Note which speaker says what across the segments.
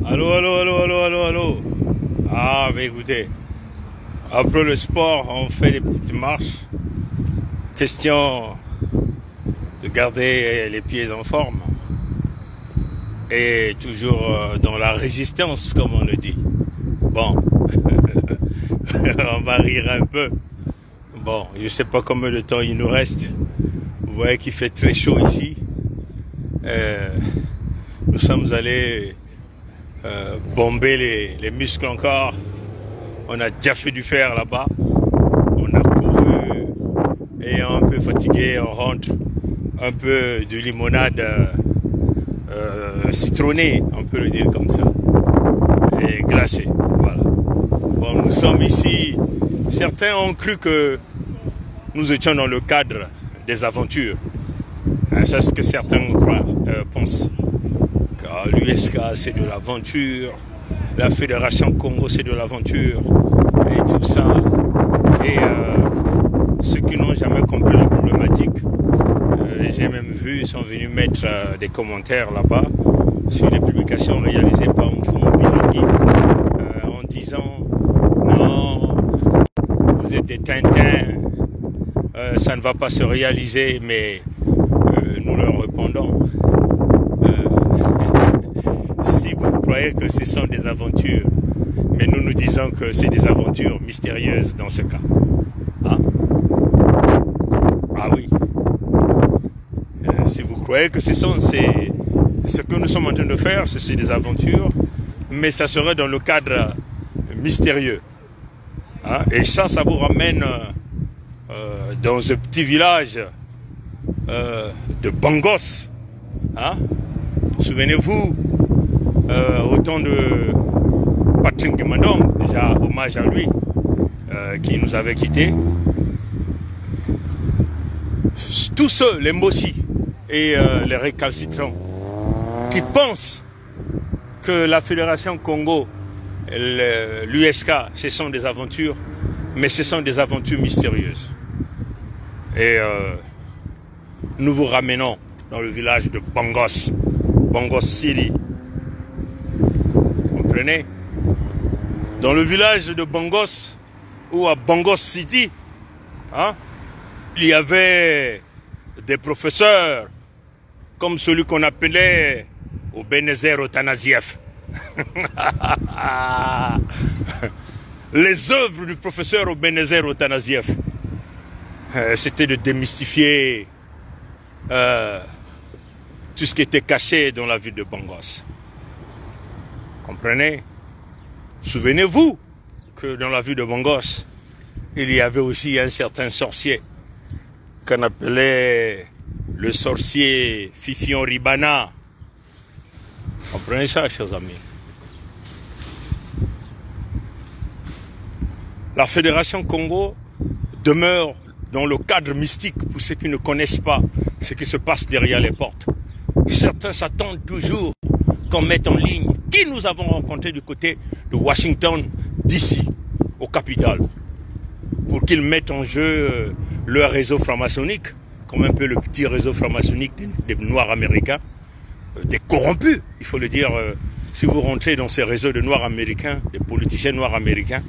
Speaker 1: Allô, allô, allô, allô, allô, allô. Ah, mais écoutez, après le sport, on fait des petites marches. Question de garder les pieds en forme. Et toujours dans la résistance, comme on le dit. Bon, on va rire un peu. Bon, je sais pas combien de temps il nous reste. Vous voyez qu'il fait très chaud ici. Nous sommes allés bomber les muscles encore. On a déjà fait du fer là-bas. On a couru et un peu fatigué, on rentre. Un peu de limonade citronnée, on peut le dire comme ça. Et glacée, voilà. Bon, nous sommes ici. Certains ont cru que nous étions dans le cadre des aventures. C'est ce que certains pensent. Car l'USK c'est de l'aventure, la Fédération Congo c'est de l'aventure, et tout ça. Et ceux qui n'ont jamais compris la problématique, j'ai même vu, ils sont venus mettre des commentaires là-bas sur les publications réalisées par Mfumu Pinangi en disant non, vous êtes des Tintins, ça ne va pas se réaliser, mais nous leur répondons. Si vous croyez que ce sont des aventures, mais nous nous disons que c'est des aventures mystérieuses dans ce cas. Hein? Ah oui. Si vous croyez que ce que nous sommes en train de faire, c'est des aventures, mais ça serait dans le cadre mystérieux. Hein? Et ça vous ramène dans ce petit village de Bangos. Hein? Souvenez-vous, au temps de Patrick Guimandong, déjà hommage à lui, qui nous avait quittés. Tous ceux, les Mossi et les récalcitrants, qui pensent que la Fédération Congo, l'USK, ce sont des aventures, mais ce sont des aventures mystérieuses. Et nous vous ramenons dans le village de Bangos, Bangos City. Vous comprenez? Dans le village de Bangos, ou à Bangos City, hein, il y avait des professeurs, comme celui qu'on appelait Ebenezer Otanasieff. Les œuvres du professeur Ebenezer Otanasieff, c'était de démystifier tout ce qui était caché dans la ville de Bangos. Comprenez? Souvenez-vous que dans la ville de Bangos, il y avait aussi un certain sorcier qu'on appelait le sorcier Fifion Ribana. Comprenez ça, chers amis? La Fédération Congo demeure dans le cadre mystique pour ceux qui ne connaissent pas ce qui se passe derrière les portes. Certains s'attendent toujours qu'on mette en ligne qui nous avons rencontré du côté de Washington, d'ici, au Capitole, pour qu'ils mettent en jeu leur réseau franc-maçonnique, comme un peu le petit réseau franc-maçonnique des Noirs américains, des corrompus, il faut le dire. Si vous rentrez dans ces réseaux de Noirs américains, des politiciens noirs américains,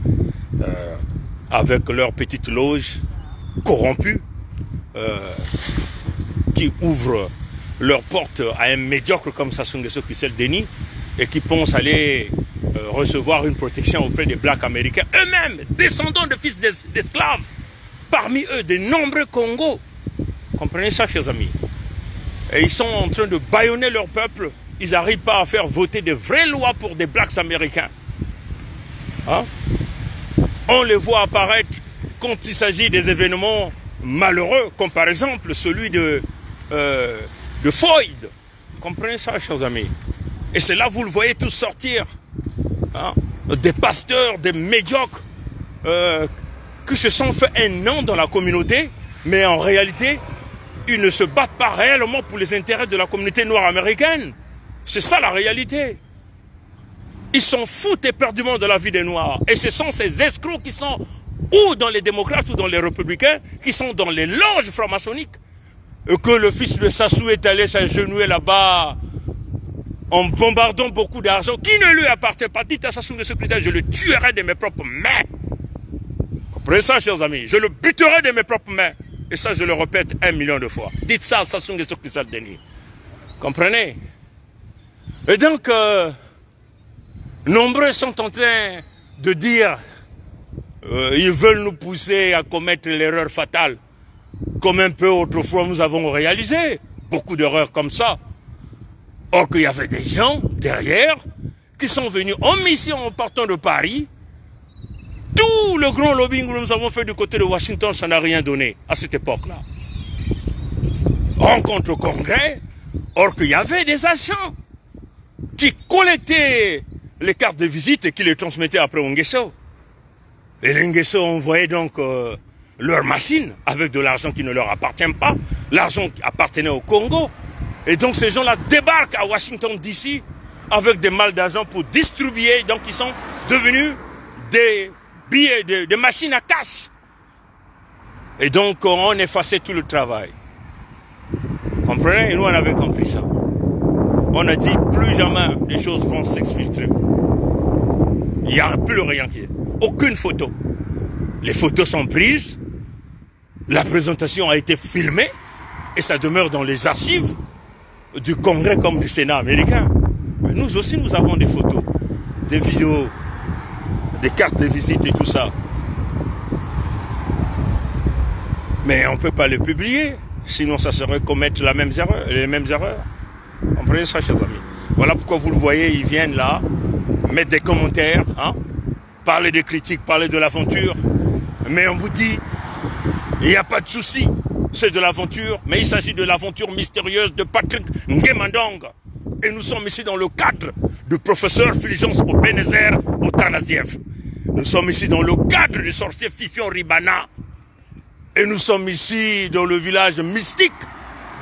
Speaker 1: avec leurs petites loges corrompus, qui ouvrent leurs portes à un médiocre comme Sassou Nguesso Christelle Denis, et qui pensent aller recevoir une protection auprès des blacks américains, eux-mêmes descendants de fils d'esclaves, parmi eux des nombreux Congos. Comprenez ça, chers amis? Et ils sont en train de bâillonner leur peuple. Ils n'arrivent pas à faire voter de vraies lois pour des blacks américains. Hein? On les voit apparaître quand il s'agit des événements malheureux, comme par exemple celui de Floyd. Comprenez ça, chers amis? Et c'est là vous le voyez tous sortir. Hein? Des pasteurs, des médiocres, qui se sont fait un nom dans la communauté, mais en réalité, ils ne se battent pas réellement pour les intérêts de la communauté noire américaine. C'est ça la réalité. Ils s'en foutent éperdument de la vie des Noirs. Et ce sont ces escrocs qui sont ou dans les démocrates ou dans les républicains, qui sont dans les loges franc-maçonniques, et que le fils de Sassou est allé s'agenouiller là-bas en bombardant beaucoup d'argent qui ne lui appartient pas. Dites à Sassou Nguesso Keïta, je le tuerai de mes propres mains. Comprenez ça, chers amis? Je le buterai de mes propres mains. Et ça, je le répète 1 million de fois. Dites ça à Sassou Nguesso Keïta Denis. Comprenez? Et donc, nombreux sont en train de dire ils veulent nous pousser à commettre l'erreur fatale, comme un peu autrefois nous avons réalisé beaucoup d'erreurs comme ça. Or qu'il y avait des gens derrière qui sont venus en mission en partant de Paris. Tout le grand lobbying que nous avons fait du côté de Washington, ça n'a rien donné à cette époque-là. Rencontre au Congrès, or qu'il y avait des agents qui collectaient les cartes de visite et qui les transmettaient après au Nguesso. Et les Nguesso envoyaient donc leurs machines avec de l'argent qui ne leur appartient pas, l'argent qui appartenait au Congo. Et donc ces gens-là débarquent à Washington DC avec des malles d'argent pour distribuer. Donc ils sont devenus des billets, des machines à cash. Et donc on effaçait tout le travail. Comprenez? Et nous on avait compris ça. On a dit plus jamais les choses vont s'exfiltrer. Il n'y a plus rien qui est. Aucune photo. Les photos sont prises. La présentation a été filmée. Et ça demeure dans les archives du Congrès comme du Sénat américain. Mais nous aussi, nous avons des photos, des vidéos, des cartes de visite et tout ça. Mais on ne peut pas les publier. Sinon, ça serait commettre les mêmes erreurs. Comprenez ça, chers amis? Voilà pourquoi vous le voyez, ils viennent là, mettre des commentaires, hein, parler des critiques, parler de l'aventure. Mais on vous dit, il n'y a pas de souci, c'est de l'aventure, mais il s'agit de l'aventure mystérieuse de Patrick Nguemandong. Et nous sommes ici dans le cadre du professeur Fulgence Ebenezer Otanaziev. Nous sommes ici dans le cadre du sorcier Fifion Ribana. Et nous sommes ici dans le village mystique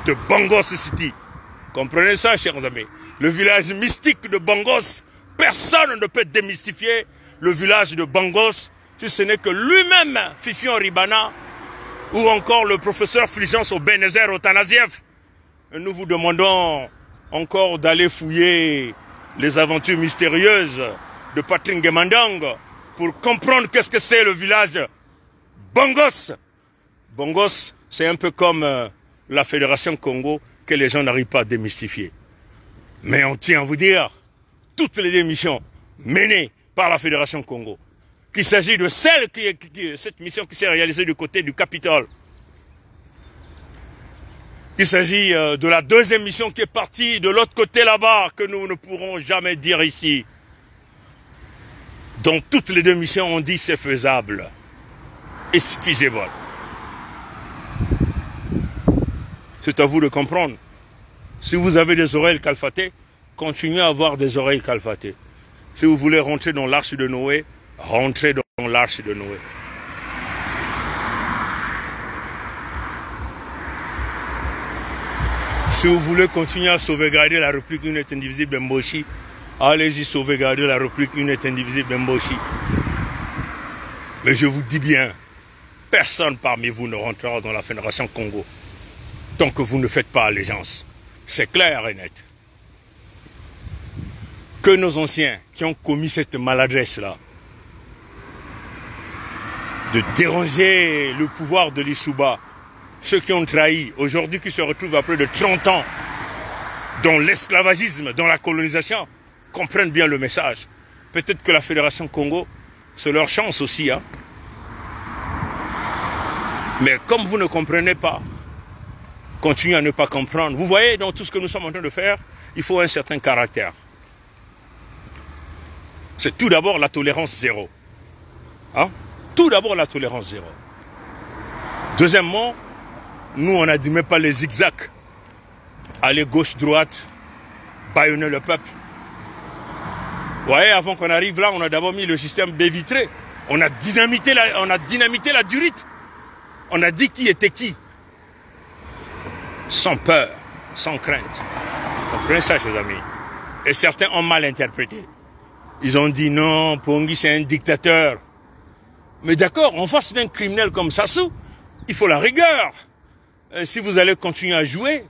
Speaker 1: de Bongos City. Comprenez ça, chers amis? Le village mystique de Bongos, personne ne peut démystifier le village de Bongos, si ce n'est que lui-même, Fifion Ribana, ou encore le professeur Fulgence Ebenezer Otanaziev. Nous vous demandons encore d'aller fouiller les aventures mystérieuses de Patrick Nguemandong pour comprendre qu'est-ce que c'est le village Bongos. Bongos, c'est un peu comme la Fédération Congo que les gens n'arrivent pas à démystifier. Mais on tient à vous dire, toutes les démissions menées par la Fédération Congo, qu'il s'agit de cette mission qui s'est réalisée du côté du Capitole, qu'il s'agit de la deuxième mission qui est partie de l'autre côté là-bas, que nous ne pourrons jamais dire ici. Dans toutes les deux missions, on dit c'est faisable. It's feasible. C'est à vous de comprendre. Si vous avez des oreilles calfatées, continuez à avoir des oreilles calfatées. Si vous voulez rentrer dans l'arche de Noé, rentrez dans l'arche de Noé. Si vous voulez continuer à sauvegarder la République unite indivisible Mboshi, allez-y sauvegarder la République unite indivisible Mboshi. Mais je vous dis bien, personne parmi vous ne rentrera dans la Fédération Congo tant que vous ne faites pas allégeance. C'est clair et net. Que nos anciens qui ont commis cette maladresse-là, de déranger le pouvoir de l'Issouba, ceux qui ont trahi, aujourd'hui qui se retrouvent après de 30 ans dans l'esclavagisme, dans la colonisation, comprennent bien le message. Peut-être que la Fédération Congo, c'est leur chance aussi. Hein. Mais comme vous ne comprenez pas, continuez à ne pas comprendre. Vous voyez, dans tout ce que nous sommes en train de faire, il faut un certain caractère. C'est tout d'abord la tolérance zéro. Hein? Tout d'abord la tolérance zéro. Deuxièmement, nous on n'admet pas les zigzags. Aller gauche-droite, bâillonner le peuple. Vous voyez, avant qu'on arrive là, on a d'abord mis le système dévitré. On a dynamité la durite. On a dit qui était qui. Sans peur, sans crainte. Vous comprenez ça, chers amis? Et certains ont mal interprété. Ils ont dit non, Pongi c'est un dictateur. Mais d'accord, en face d'un criminel comme Sassou, il faut la rigueur. Si vous allez continuer à jouer,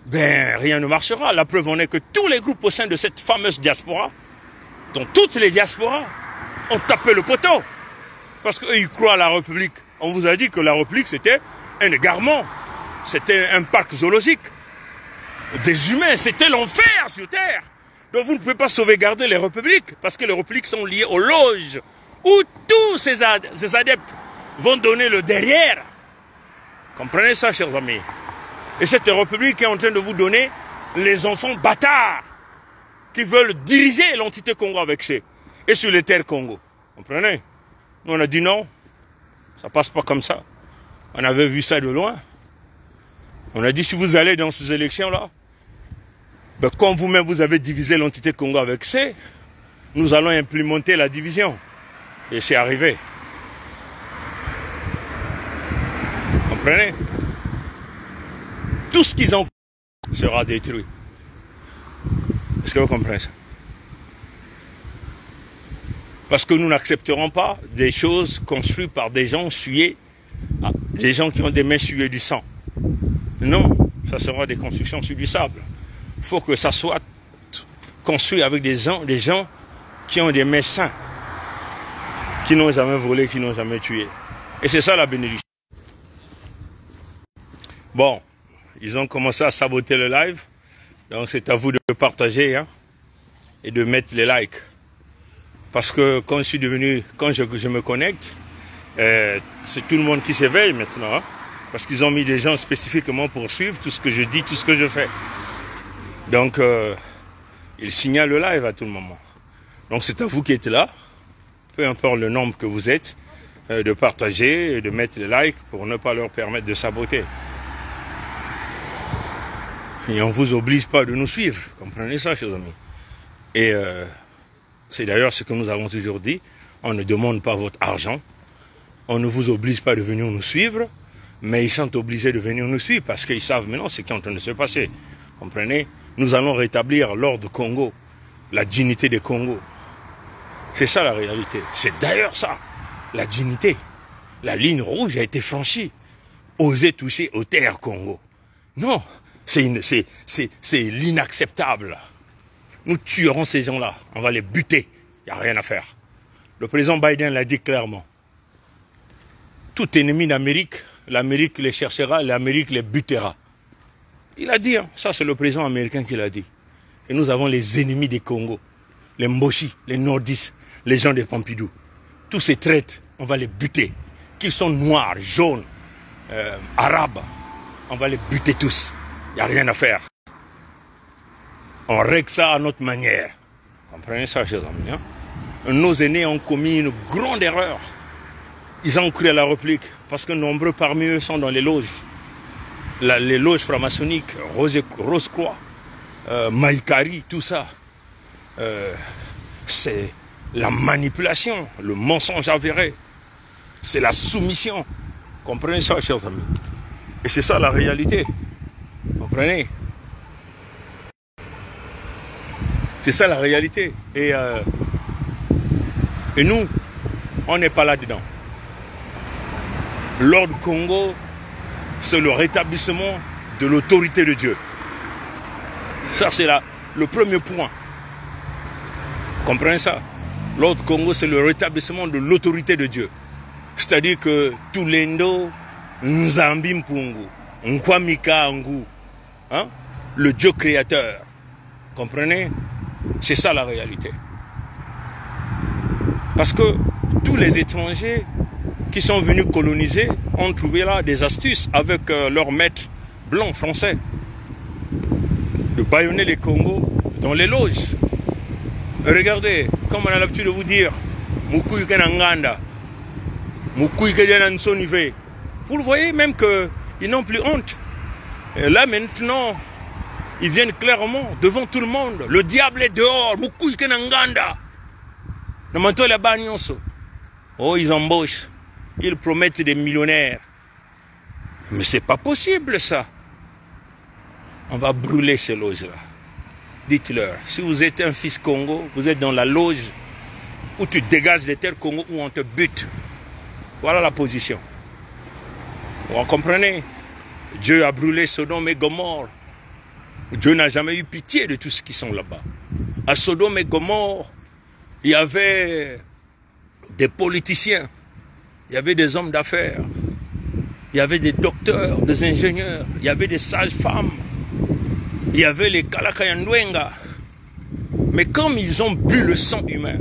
Speaker 1: ben rien ne marchera. La preuve en est que tous les groupes au sein de cette fameuse diaspora, dont toutes les diasporas, ont tapé le poteau. Parce qu'eux, ils croient à la République. On vous a dit que la République, c'était un égarement. C'était un parc zoologique. Des humains, c'était l'enfer sur Terre. Donc vous ne pouvez pas sauvegarder les républiques, parce que les républiques sont liées aux loges, où tous ces adeptes vont donner le derrière. Comprenez ça, chers amis. Et cette république est en train de vous donner les enfants bâtards qui veulent diriger l'entité Congo avec chez et sur les terres Congo. Comprenez? Nous on a dit non, ça passe pas comme ça. On avait vu ça de loin. On a dit si vous allez dans ces élections-là, ben, comme vous-même vous avez divisé l'entité Congo avec C, nous allons implémenter la division. Et c'est arrivé. Comprenez? Tout ce qu'ils ont sera détruit. Est-ce que vous comprenez ça? Parce que nous n'accepterons pas des choses construites par des gens sués, des gens qui ont des mains suées du sang. Non, ça sera des constructions sur du sable. Il faut que ça soit construit avec des gens qui ont des mains saints, qui n'ont jamais volé, qui n'ont jamais tué. Et c'est ça la bénédiction. Bon, ils ont commencé à saboter le live, donc c'est à vous de partager hein, et de mettre les likes. Parce que quand je me connecte, c'est tout le monde qui s'éveille maintenant. Hein, parce qu'ils ont mis des gens spécifiquement pour suivre tout ce que je dis, tout ce que je fais. Donc, ils signalent le live à tout le moment. Donc c'est à vous qui êtes là, peu importe le nombre que vous êtes, de partager et de mettre les likes pour ne pas leur permettre de saboter. Et on ne vous oblige pas de nous suivre, comprenez ça, chers amis. Et c'est d'ailleurs ce que nous avons toujours dit, on ne demande pas votre argent, on ne vous oblige pas de venir nous suivre, mais ils sont obligés de venir nous suivre parce qu'ils savent maintenant ce qui est en train de se passer. Comprenez? Nous allons rétablir l'ordre Congo, la dignité des Congos. C'est ça la réalité. C'est d'ailleurs ça, la dignité. La ligne rouge a été franchie. Oser toucher aux terres Congo. Non, c'est l'inacceptable. Nous tuerons ces gens-là. On va les buter. Il n'y a rien à faire. Le président Biden l'a dit clairement. Tout ennemi d'Amérique, l'Amérique les cherchera, l'Amérique les butera. Il a dit, hein, ça c'est le président américain qui l'a dit. Et nous avons les ennemis des Congo, les Mboshi, les Nordistes, les gens des Pompidou. Tous ces traites, on va les buter. Qu'ils sont noirs, jaunes, arabes, on va les buter tous. Il n'y a rien à faire. On règle ça à notre manière. Comprenez ça, chers amis. Hein? Nos aînés ont commis une grande erreur. Ils ont cru à la République parce que nombreux parmi eux sont dans les loges. Les loges franc-maçonniques, Rose-Croix, Maïkari, tout ça. C'est la manipulation, le mensonge avéré. C'est la soumission. Comprenez ça, chers amis. Et c'est ça la réalité. Comprenez? C'est ça la réalité. Et nous, on n'est pas là-dedans. L'ordre Congo, c'est le rétablissement de l'autorité de Dieu. Ça, c'est le premier point. Comprenez ça? L'ordre Congo, c'est le rétablissement de l'autorité de Dieu. C'est-à-dire que tout l'Indo, Nzambi Mpungu, Nkwamika Angu, hein? Le Dieu créateur. Comprenez? C'est ça la réalité. Parce que tous les étrangers qui sont venus coloniser ont trouvé là des astuces avec leurs maîtres blancs français. De bâillonner les Congos dans les loges. Regardez, comme on a l'habitude de vous dire, Mukuyu Kenanganda, Mukuyu Kenansonive. Vous le voyez même qu'ils n'ont plus honte. Et là maintenant, ils viennent clairement devant tout le monde. Le diable est dehors, Mukuyu Kenanganda. Oh, ils embauchent. Ils promettent des millionnaires. Mais c'est pas possible ça. On va brûler ces loges-là. Dites-leur, si vous êtes un fils Congo, vous êtes dans la loge où tu dégages les terres Congo, où on te bute. Voilà la position. Vous comprenez? Dieu a brûlé Sodome et Gomorrhe. Dieu n'a jamais eu pitié de tous ceux qui sont là-bas. À Sodome et Gomorrhe, il y avait des politiciens, il y avait des hommes d'affaires, il y avait des docteurs, des ingénieurs, il y avait des sages-femmes, il y avait les Kalakayandwenga. Mais comme ils ont bu le sang humain,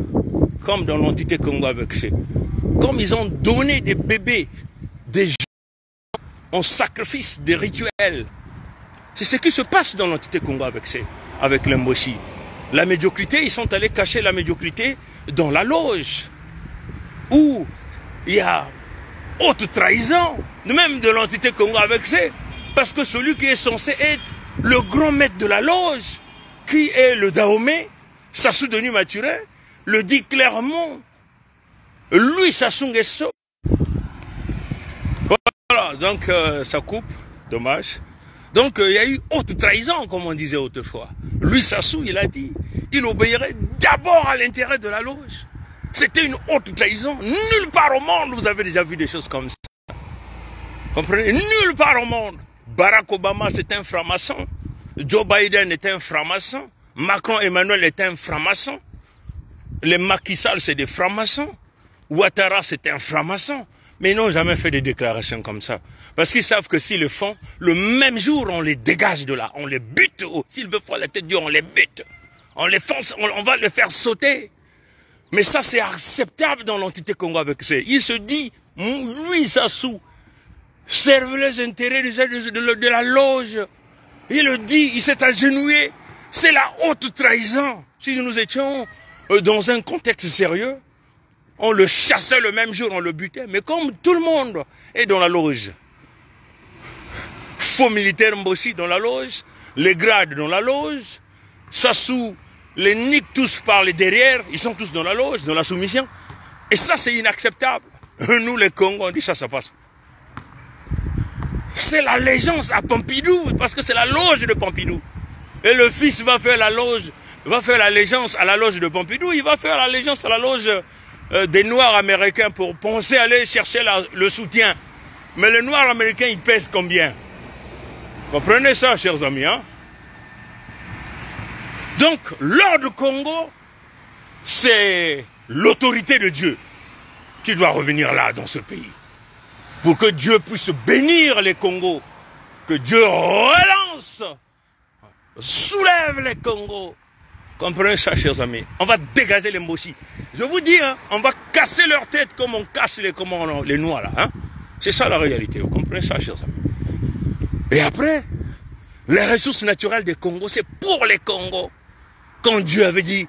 Speaker 1: comme dans l'entité Congo avec eux, comme ils ont donné des bébés, des gens en sacrifice, des rituels, c'est ce qui se passe dans l'entité Congo avec les Mboshi. La médiocrité, ils sont allés cacher la médiocrité dans la loge, où il y a haute trahison, même de l'entité Congo parce que celui qui est censé être le grand maître de la loge, qui est le Dahomey, Sassou Denis Mathurin, le dit clairement, lui Sassou Nguesso. Voilà, donc ça coupe, dommage. Donc il y a eu haute trahison, comme on disait autrefois. Lui, Sassou, il a dit, il obéirait d'abord à l'intérêt de la loge. C'était une haute trahison. Nulle part au monde, vous avez déjà vu des choses comme ça. Comprenez? Nulle part au monde. Barack Obama, c'est un franc-maçon. Joe Biden est un franc-maçon. Macron Emmanuel est un franc-maçon. Les Macky Sall, c'est des francs-maçons. Ouattara, c'est un franc-maçon. Mais ils n'ont jamais fait des déclarations comme ça. Parce qu'ils savent que s'ils le font, le même jour, on les dégage de là. On les bute. S'ils veulent faire la tête dure, on les bute. On va les faire sauter. Mais ça, c'est acceptable dans l'entité Congo avec eux. Il se dit, lui, Sassou, serve les intérêts de la loge. Il le dit, il s'est agenouillé. C'est la haute trahison. Si nous étions dans un contexte sérieux, on le chassait le même jour, on le butait. Mais comme tout le monde est dans la loge, faux militaires Mbossi dans la loge, les grades dans la loge, Sassou les nique tous par les derrière, ils sont tous dans la loge, dans la soumission. Et ça, c'est inacceptable. Nous, les Congos, on dit ça, ça passe. C'est l'allégeance à Pompidou, parce que c'est la loge de Pompidou. Et le fils va faire la loge, va faire l'allégeance à la loge de Pompidou, il va faire l'allégeance à la loge des Noirs américains pour penser aller chercher le soutien. Mais les Noirs américains, ils pèsent combien? Comprenez ça, chers amis, hein? Donc, l'ordre Congo, c'est l'autorité de Dieu qui doit revenir là, dans ce pays. Pour que Dieu puisse bénir les Congos. Que Dieu relance, soulève les Congos. Comprenez ça, chers amis? On va dégager les Mboshi. Je vous dis, hein, on va casser leur tête comme on casse les Noirs, là. Hein? C'est ça la réalité. Vous comprenez ça, chers amis? Et après, les ressources naturelles des Congos, c'est pour les Congos. Quand Dieu avait dit,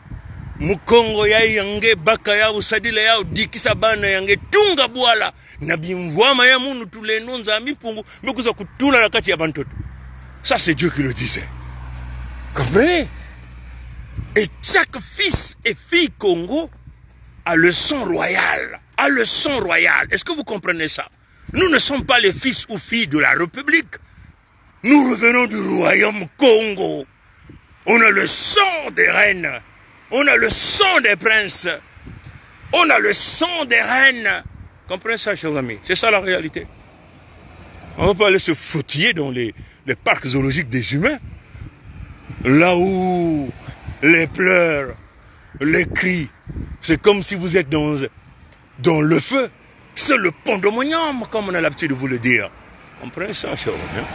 Speaker 1: Mukongo ya yange baka ya usadile ya dikisa bana yange tunga bwala nabi mvwama ya munu tulendo nzambi pungu mekuza kutula na kati ya bantoto. Ça c'est Dieu qui le disait. Comprenez? Et chaque fils et fille Congo a le sang royal. A le sang royal. Est-ce que vous comprenez ça? Nous ne sommes pas les fils ou filles de la République. Nous revenons du royaume Congo. On a le sang des reines. On a le sang des princes. On a le sang des reines. Comprenez ça, chers amis? C'est ça la réalité. On ne va pas aller se fautiller dans les parcs zoologiques des humains. Là où les pleurs, les cris, c'est comme si vous êtes dans le feu. C'est le pandemonium, comme on a l'habitude de vous le dire. Comprenez ça, chers amis?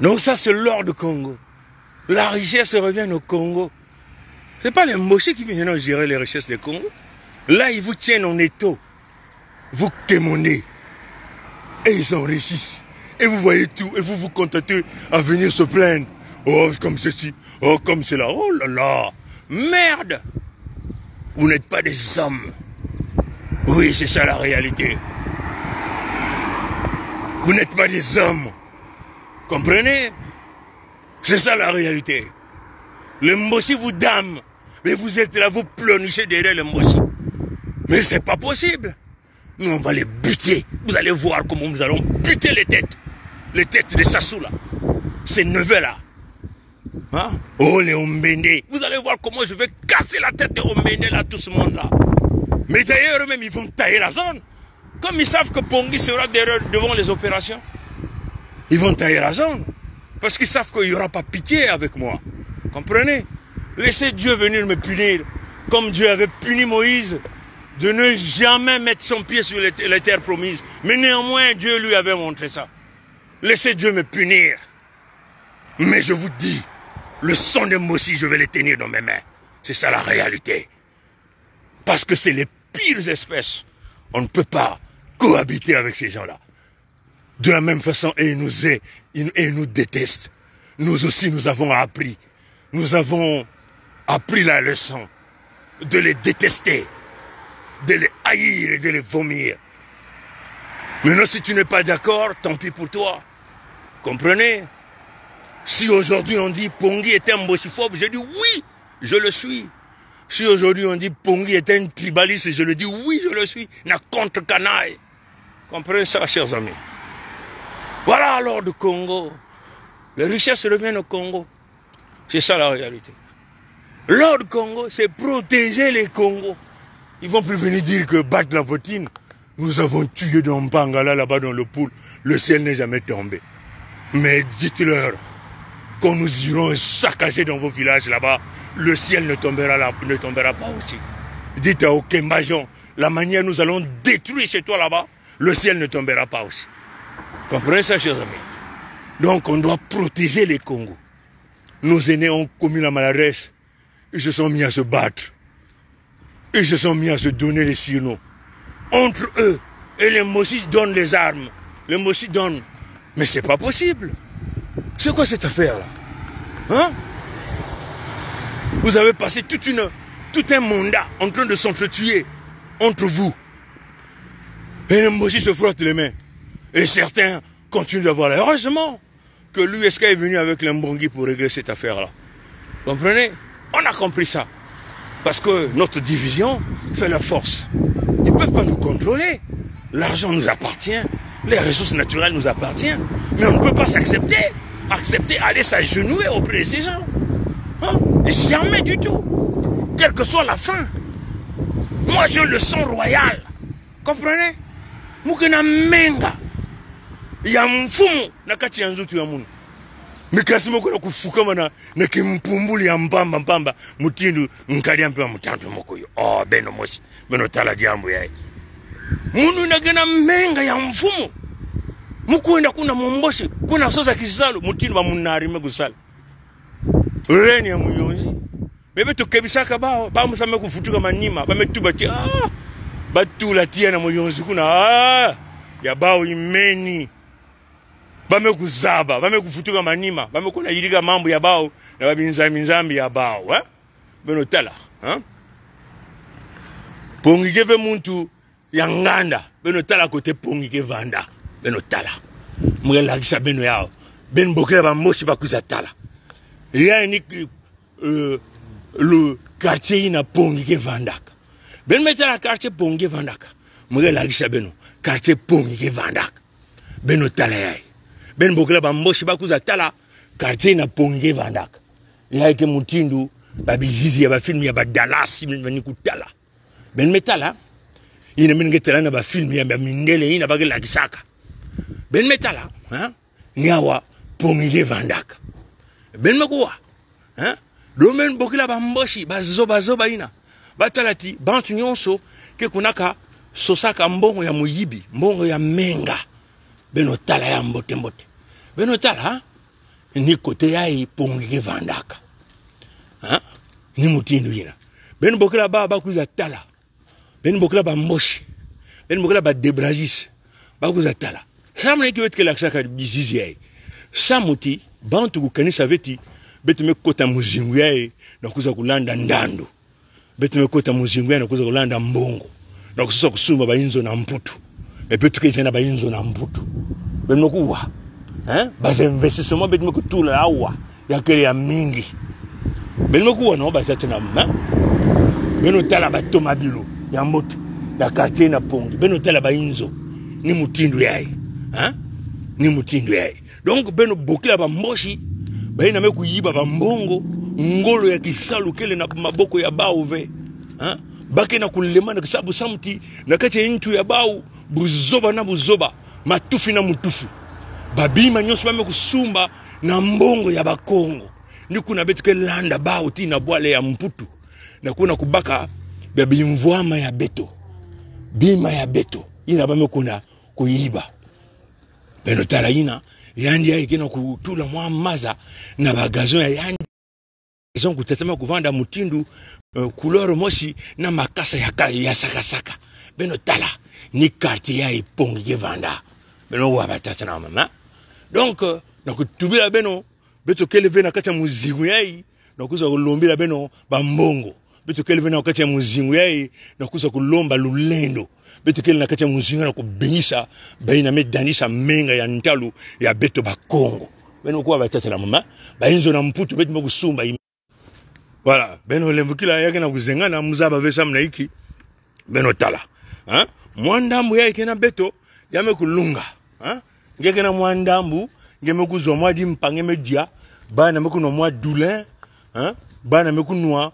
Speaker 1: Donc ça, c'est l'or du Congo. La richesse revient au Congo. Ce n'est pas les Mboshi qui viennent gérer les richesses du Congo. Là, ils vous tiennent en étau. Vous témoignez. Et ils s'enrichissent. Et vous voyez tout. Et vous vous contentez à venir se plaindre. Oh, comme ceci. Oh, comme cela. Oh là là. Merde. Vous n'êtes pas des hommes. Oui, c'est ça la réalité. Vous n'êtes pas des hommes. Comprenez? C'est ça la réalité. Le Mboshi vous dame, mais vous êtes là, vous pleurnichez derrière le Mboshi. Mais c'est pas possible. Nous, on va les buter. Vous allez voir comment nous allons buter les têtes. Les têtes de Sassou, là. Ces neveux, là. Hein? Oh, les Ombende. Vous allez voir comment je vais casser la tête des Ombende, là, tout ce monde-là. Mais d'ailleurs, eux-mêmes, ils vont tailler la zone. Comme ils savent que Pongi sera devant les opérations. Ils vont tailler la zone. Parce qu'ils savent qu'il n'y aura pas pitié avec moi. Comprenez? Laissez Dieu venir me punir. Comme Dieu avait puni Moïse de ne jamais mettre son pied sur les terres promises. Mais néanmoins, Dieu lui avait montré ça. Laissez Dieu me punir. Mais je vous dis, le sang de Moïse, je vais le tenir dans mes mains. C'est ça la réalité. Parce que c'est les pires espèces. On ne peut pas cohabiter avec ces gens-là. De la même façon, ils nous détestent. Nous aussi, nous avons appris. Nous avons appris la leçon de les détester, de les haïr et de les vomir. Maintenant, si tu n'es pas d'accord, tant pis pour toi. Comprenez? Si aujourd'hui on dit Pongui est un bossiphobe, je dis oui, je le suis. Si aujourd'hui on dit Pongui est un tribaliste, je le dis oui, je le suis. Na contre canaille. Comprenez ça, chers amis? Voilà alors le Congo. Les richesses reviennent au Congo. C'est ça la réalité. L'ordre du Congo, c'est protéger les Congos. Ils vont plus venir dire que battre la bottine. Nous avons tué dans Mpangala, là-bas dans le pool. Le ciel n'est jamais tombé. Mais dites-leur, quand nous irons saccager dans vos villages là-bas, le ciel ne tombera pas aussi. Dites à Okembajon, la manière nous allons détruire chez toi là-bas, le ciel ne tombera pas aussi. Comprenez ça, chers amis? Donc on doit protéger les Congos. Nos aînés ont commis la maladresse. Ils se sont mis à se battre. Ils se sont mis à se donner les surnoms. Entre eux, et les Mossi donnent les armes. Les Mossi donnent. Mais c'est pas possible. C'est quoi cette affaire-là? Hein? Vous avez passé tout un mandat en train de s'entretuer entre vous. Et les Mossi se frottent les mains. Et certains continuent d'avoir l'air. Heureusement que l'USK est venu avec l'Mbongi pour régler cette affaire-là. Comprenez? On a compris ça. Parce que notre division fait la force. Ils ne peuvent pas nous contrôler. L'argent nous appartient. Les ressources naturelles nous appartiennent. Mais on ne peut pas s'accepter. Accepter aller s'agenouiller auprès de ces gens. Hein? Jamais du tout. Quelle que soit la fin. Moi, j'ai le son royal. Comprenez? Mukena menga. Ya mfumu nakati ya nzutu ya munu. Mikasimo kuna kufuka na kimpumbuli ya mpamba mutindu nkalia mpewa mutantu mokoyo. Oh, beno mosi. Beno tala jambo yae. Munu nagena menga ya mfumu. Mukuenda kuna momboshi. Kuna sosa kisalo. Mutindu wa munari megusala. Reni ya muyonzi. Bebe tukebisaka bao. Bao musame kufutuka manima. Bame tubati. Batu latia na muyonzi kuna. Ya bao imeni. Bame kuzaba, bame kufutuka manima, bame kuna yiriga mambo ya bao na babinzambi ya bao, hein? Beno tala, hein? Pongike muntu ya nganda, beno tala kote pongike vanda, beno tala. Mwela kisa beno yao, ben bokela ba moshi bakuza tala. Ya ni le quartier ina pongike vandaka. Ben metala quartier pongike vandaka. Mwela kisa beno, quartier pongike vandaka. Beno tala yai. Ben bokela bamboshi bakuza tala quartier na ponge vandaka yaike mutindu babizizi ya bafilm ya badalasi bani kutala ben metala ina mingetela na bafilm ya mindele ina bagela kisaka ben metala hein nyawa ponge vandaka ben makuwa hein domen bokela bamboshi bazoba ina batalati bantu nyonso ke kunaka sosaka mbongo ya muyibi mbongo ya menga beno tala ya mbote. Beno tala, ni kote ya pongike vandaka. Ni mutindu yina. Beno bokela ba kuza tala. Beno bokela ba moshi. Beno bokela ba debrajis. Ba kuza tala. Samne ki wetke laksaka bizizi ya. Samuti, bantu kukanisa veti, betu me kota muzingu ya na kuza kulanda ndando. Betu me kota muzingu ya na kuza kulanda mbongo. Na kusa kusumba ba inzo na mputu. Betu kezena ba inzo na mputu. Beno kuwa. Bas investissement betu me kutula awa. Ya kere ya mingi. Beno kuwa no basate na beno tala ba tomabilo ya moto. Ya quartier na pongi. Beno tala ba inzo. Ni mutindu yae. Ni mutindu yae. Donc beno bokila ba mboshi. Ba ina me kuyiba ba mbongo. Ngolo ya kisalu kele na maboko ya bauve. Bake na kulema na kisabu samti. Na kati ya intu ya bau. Buzoba na buzoba. Matufi na mutufu. babima nyonso bame kusumba na mbongo ya bakongo ni kuna betu ke landa bao ti na bwale ya mputu na kuna kubaka bimvwama ya beto bima ya beto ina bame kuna kuiba beno tala ina yandi ya ikena kutula mwa maza na bagazon ya yandi zongu tetema kuvanda mutindu couleur moshi na makasa ya saka beno tala ni quartier ya ipongi vanda beno wa batata na mama donc na kutubila beno beto keleve na kati ya muzingu yai na kuza kulombila beno bambongo beto keleve na kati ya muzingu yai na kuza kulomba lulendo beto keleve na kati ya muzingu na kubinyisa baina medanisha menga ya ntalu ya beto bakongo beno kwa batata na mama bainzo na mputu beto kusumba voilà beno lembukila yake na kuzengana muzaba vesa mna hiki beno tala mwandambu yake na beto yame kulunga ngeke na mwandambu ngeme kuzwa mwadi mpange media bana mekuno mwa doulin bana mekunwa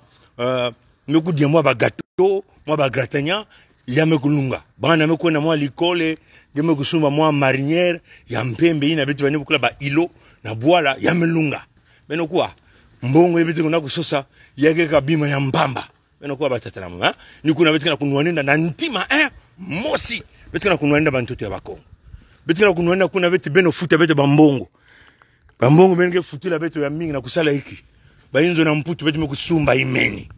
Speaker 1: mekudia mwa ba gâteau mwa ba gratagna yame kulunga bana mekona mwa likole ngeme kusumba mwa marinière ya mpembe ina betu bani kula ba ilo na bwala yame lunga beno kwa mbongo yebetu kuna kusosa yake kabima ya mbamba beno kwa batata na mama ni kuna betu kana kunwanenda na ntima mosi betu kana kunwanenda bantoto ya bakongo betu kana kunwanenda kuna betu beno futa betu bambongo benge futila betu ya mingi na kusala hiki bainzo na mputu betu mekusumba imeni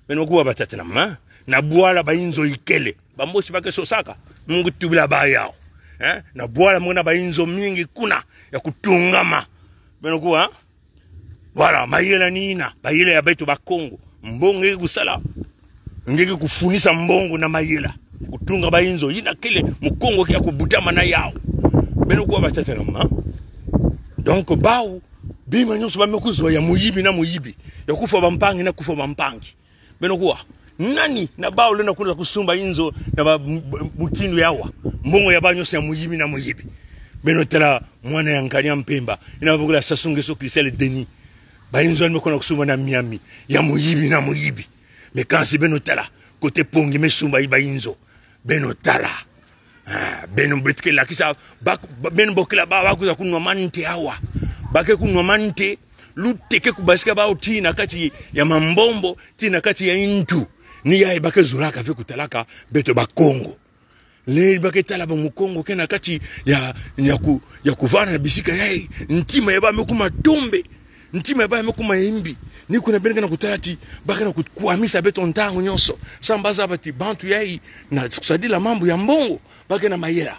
Speaker 1: beno kwa batata na mama na bwala bainzo ikele bambosi bake sosaka mungu tubila ba yao na bwala mwana bainzo mingi kuna ya kutungama beno kwa voilà mayela nina bayela ya betu bakongo mbongo ngeke kusala ngeke kufunisa mbongo na mayela kutunga bainzo ina kile mukongo kia kubutama na yao beno kwa batata na mama donc bao bima nyonso bamekuzwa ya muyibi na muyibi ya kufa bampangi na kufa bampangi beno kwa nani na bao lena kuna kusumba inzo na mutindu yawa mbongo ya banyo ya muyibi na muyibi beno tala mwana ya nkania mpemba ina bugula sasunge so Christelle Denis bainzo mekona kusumba na Miami ya muyibi na muyibi mekansi beno tala kote pongi mesumba ibainzo beno tala beno betke la kisa beno bokela ba bakuza kunwa mante hawa bake kunwa mante luteke kubasika ba utina kati ya mambombo tina kati ya intu ni ya bake zuraka fe kutalaka beto bakongo le bake tala ba mukongo kena kati ya kuvana na bisika yai ntima yaba mekuma tombe ntima yaba mekuma imbi ni kuna benga na kutalati baka na kuamisa beto ntango nyonso sambaza bati bantu yai na kusadila mambo ya mbongo baka na mayera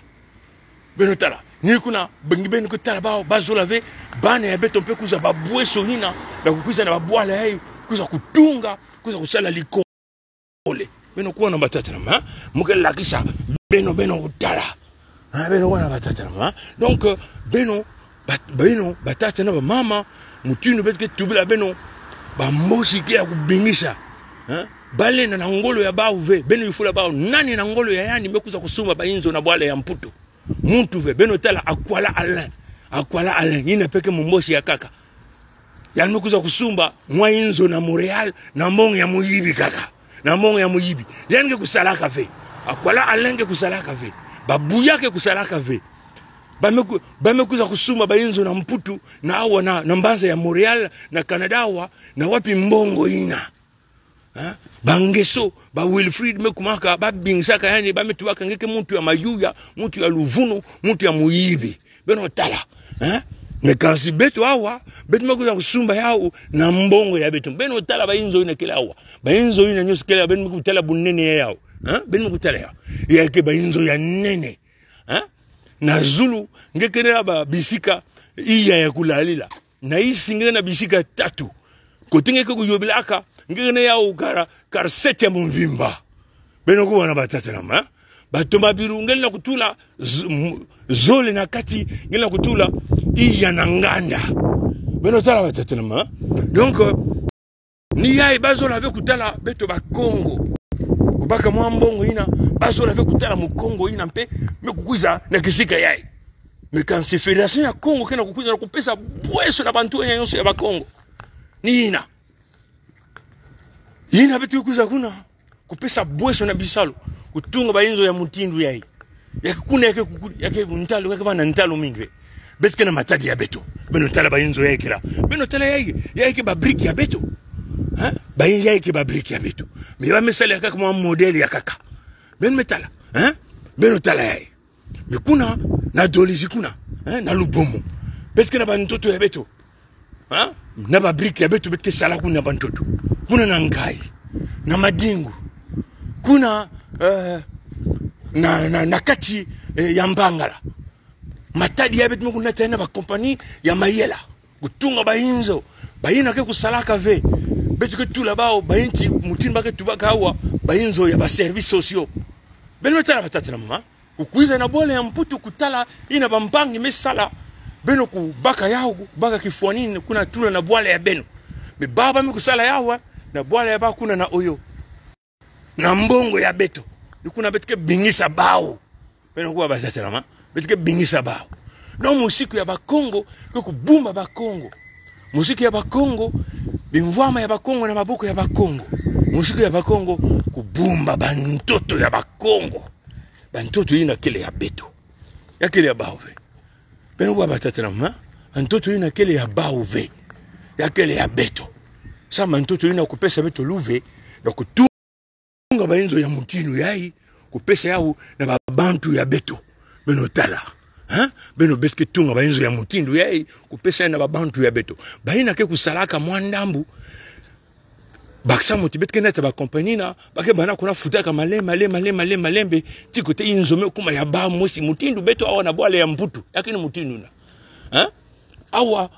Speaker 1: beno tala ni kuna bengi kutala bao bazolave bana ya beto mpe kuza babweso nina na kukuza na babwala yai kuza kutunga kuza kusala likole beno kuwa na batata na mukela kisha beno utala beno wana batata na donc beno batata na mama mutinu betke tubila beno ba moshi kia kubingisha bale na ngolo ya bao ve beno yufula bao nani na ngolo ya yani mekuza kusuma bainzo na bwala ya mputo muntu ve beno tala akwala alain ina peke mumboshi ya kaka yani mekuza kusumba mwa inzo na Montreal na mbongo ya muyibi kaka na mbongo ya muyibi yani ke kusalaka ve akwala alain ke kusalaka ve babu yake kusalaka ve bamekuza kusuma bainzo na mputu na awa na mbanza ya Montreal na Canada wa na wapi mbongo ina bangeso ba Wilfried mekumaka babingisaka yani bametubaka ngeke muntu ya mayuya muntu ya luvuno muntu ya muyibi beno tala mekansi betu awa betu mekuza kusumba yao na mbongo ya betu beno tala bainzo ina kila awa bainzo ina nyoso kila beno mekutala bunene yao beno mekutala yao yake bainzo ya nene na Zulu ngekere ba bisika iya ya kulalila na isingire na bisika 3 kotingeke kuyobilaka ngene ya ukara kar 7 ya mvimba beno kuwa na batata na batoma biru ngene kutula zole na kati ngene kutula iya na nganda beno tala batata na donc ni ya bazola ve kutala beto ba Kongo kubaka mwambongo ina bazola ve kutala mu Kongo ina mpe mekukuza na kisika yai mekansi federation ya Kongo kena kukuza na kupesa bweso na bantu ya yonso ya ba Kongo nina ina betu kuza kuna kupesa bweso na bisalo kutunga bainzo ya mutindu yai yakuna yake ntalo yake bana ntalo mingi betke na matadi ya beto beno tala ba inzo yekira beno tala yake ba brick ya beto hein ba yake ba brick ya beto me ba mesala kaka mo model ya kaka ben metala hein beno tala yake me kuna na dolizi kuna hein na lubomo betke na ba ntoto ya beto hein na ba brick ya beto betke sala kuna ba ntoto kuna na ngai na madingu kuna na kati ya mbangala matadi ya betu kuna tena ba compagnie ya mayela kutunga ba inzo bayina ke kusalaka ve betu ke tula bao bayinti mutimba ke tubaka hawa ba inzo ya ba services sociaux beno tala batata na mama kukuiza na bole ya mputu kutala ina ba mpangi mesala beno ku baka yao baka kifuanini kuna tula na bwala ya beno me baba kusala yawa na bwala ya ba kuna na oyo na mbongo ya beto nikuna betike bingisa bao beno kuwa batata na mama betike bingisa bao no musiku ya bakongo kubumba bakongo musiku ya bakongo bimvwama ya bakongo na mabuko ya bakongo musiku ya bakongo kubumba bantoto ya bakongo bantoto ina kele ya beto ya kele ya bao ve beno kuwa batata na mama bantoto ina kele ya bao ve ya kele ya beto sama bantoto ina kupesa beto luve na kutunga bainzo ya mutinu yai kupesa yao na babantu ya beto beno tala hein beno betke tunga bainzo ya mutindu yai kupesa na babantu ya beto baina ke kusalaka mwandambu baksa motibetke neta ba compagnie na bake bana kuna futaka malembe tikote inzome kuma ya ba mosi mutindu beto awa na bwale ya mputu yakini mutindu na hein awa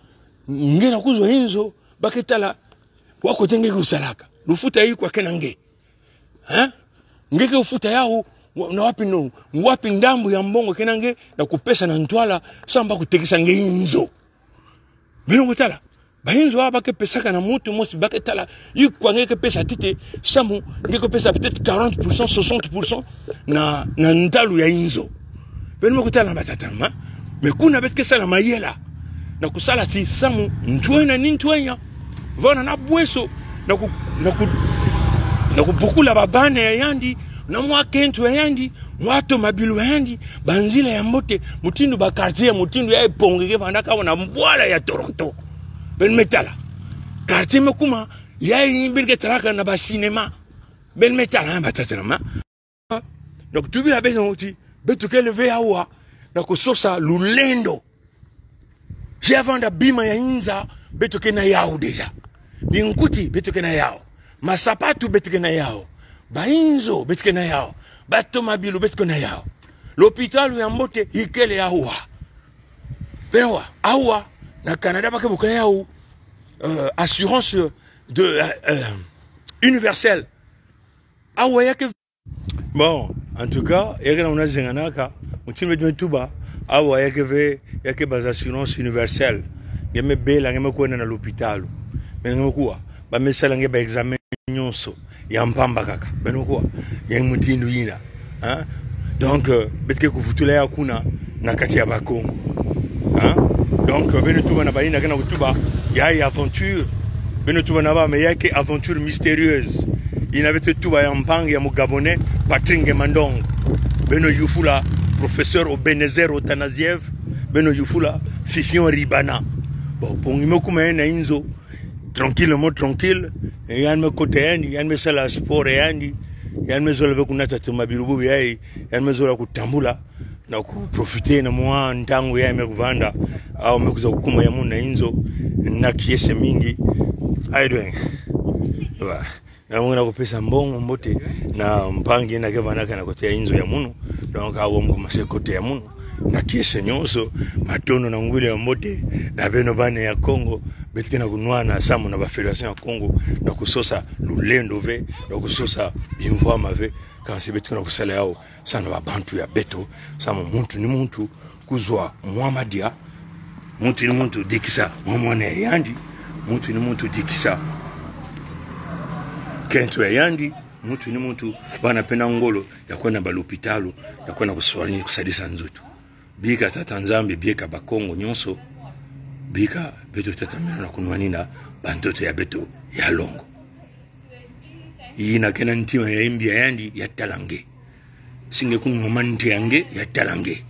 Speaker 1: ngena kuzwa inzo bake tala wako tenge kusalaka lufuta hii kwa kenange hein ngeke ufuta yao na wapi ndambu ya mbongo kenange na kupesa na ntwala samba kutekisa ngeinzo bino mutala bainzo abake pesaka na mutu mosi bake tala yikwa ngeke pesa tite samu ngeke pesa peut-être 40% 60% na ndalu ya inzo bino mutala batatama me kuna betke sala mayela na kusala si samu ntwena ni ntwenya vona na bweso na kupukula babane ya yandi na mwakentu yandi mwato mabilu yandi banzila ya mbote mutindu ba quartier mutindu ya pongeke vandaka wana mbwala ya Toronto ben metala quartier mekuma ya yimbirke traka na ba cinema ben metala batatrama donc tu bila bezo uti betu kele ve hawa na kusosa lulendo je avanda bima ya inza betu kena yao deja binkuti betu kena yao masapatu betu kena yao bainzo betike na yao bato mabilu betike na yao l'hôpital ya mbote ikele ya huwa pewa awa na Canada bake bukaya yao assurance de universelle awa yake bon en tout cas yake na unazenganaka mutimbe tuba awa yake bas assurance universelle ngeme bela ngeme kwenda na l'hôpital ngeme kuwa ba mesala ngeba examen nyonso ya mpamba kaka benoko ya mutindu yina hein donc betke kufutula ya kuna na kati ya bakongo hein donc benetuba na baina kana kutuba ya aventure benetuba na ba me yake aventure mystérieuse il avait tuba ya mpanga ya mugabonais Patrick Mandong beno yufula professeur au Benezer au Tanaziev beno yufula Fifion Ribana bon pongime kuma na inzo tranquille yan me kote yandi yan me sala sport yandi yan me zola kunata tumabirubu yai yan me zola kutambula na kuprofiter na mwa ntango ya me kuvanda au me kuza kukuma ya muna inzo na kiese mingi I doing wa na mwana kupesa mbongo mbote na mpangi na kevana kana kote ya inzo ya munu donc awo mkumase kote ya munu na kiese nyonso matono na ngwile ya mbote na beno bane ya Congo betike na kunwana samu na ba fédération ya Congo na kusosa lulendo ve na kusosa bimvwama ve kasi betike na kusala yao sana babantu ya beto samu muntu ni muntu kuzwa Muhammadia muntu ni muntu dikisa mwana yandi muntu ni muntu dikisa kento ya yandi muntu ni muntu bana pena ngolo ya kwenda ba l'hôpital ya kwenda kuswali kusadisa nzutu bika tata nzambe bika bakongo nyonso bika beto tata mena na kunwanina bantoto ya beto ya longo ina kena ntima ya imbia yandi ya talange singe kunwa manti yange ya talange